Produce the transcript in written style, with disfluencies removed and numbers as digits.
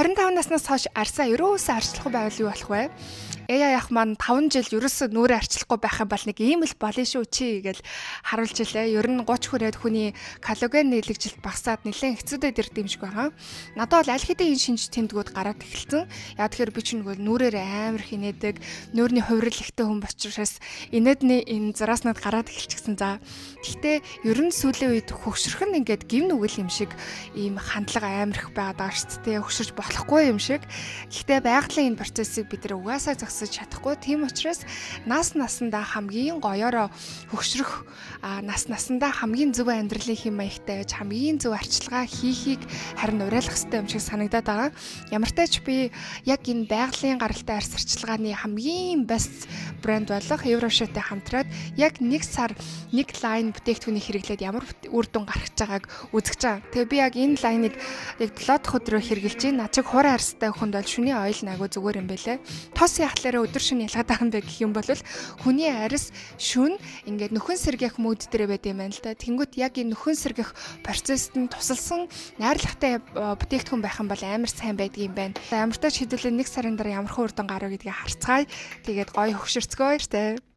25 наснаас хойш арьсаа ерөөсөө арчлахгүй байвал юу болох вэ? Яа яах маань 5 жил ерөөсөө нүрээ арчлахгүй байх юм бол нэг ийм л болно шүү чи гэж харуулж илээ. Ер нь 30 хүрээд хүний коллаген нийлэгжилт багасаад нэлээд хэцүүдэд ирдэг юм шиг байгаа. Надад бол аль хэдийн шинж тэмдгүүд гараад эхэлсэн. Яа тэгэхээр би ч нэг нүрээр амар хинээдэг, нүүрний хувирал ихтэй хүн учраас инээдний энэ зураснууд гараад эхэлчихсэн за. Гэхдээ ер нь сүүлийн үед хөгшрөх нь ингээд гим нүгэл юм шиг ийм хандлага амар их байгаад байгаа шүү дээ. Хөгшөрч болохгүй юм шиг. Гэхдээ байгалийн энэ процессыг бид нэр угаасаа зогсож чадахгүй. Тийм учраас насандаа хамгийн гоёороо хөгшрөх, насандаа хамгийн зөв амьдралын хэм маягтай байж хамгийн зөв арчилгаа хийхийг харин уриалах хэрэгтэй юм шиг санагдаад байгаа. Ямар ч тач би яг энэ байгалийн гаралтай арьс арчилгааны хамгийн best брэнд болох Еврошотой хамтраад яг нэг сар нэг лайн бүтээгдэхүүнийг хэрэглээд ямар үр дүн гаргаж байгааг үзэж байгаа. Тэгээ би яг энэ лайныг яг 7 дахь өдрөө хэрэгжилж байна. Начиг хуран арьстай хүнд бол шүний ойл агуу зүгээр юм байлээ. Тос яхалаараа өдөр шөнө ялгаад байгаа юм бэ гэх юм бол хүний арьс шүн ингээд нөхөн сэргийх мөд дээр байд юм байна л да. Тэнгүүт яг энэ нөхөн сэргийх процессд нь тусалсан найрлагатай бүтээгдэхүүн байх юм бол амар сайн байдгийн байна. Ямар ч тач хэдүүлээ нэг сарын дараа ямар хөө үр дүн гарах гэдгийг харцгаая. Тэгээд гоё хөгшөрцгөө штэ.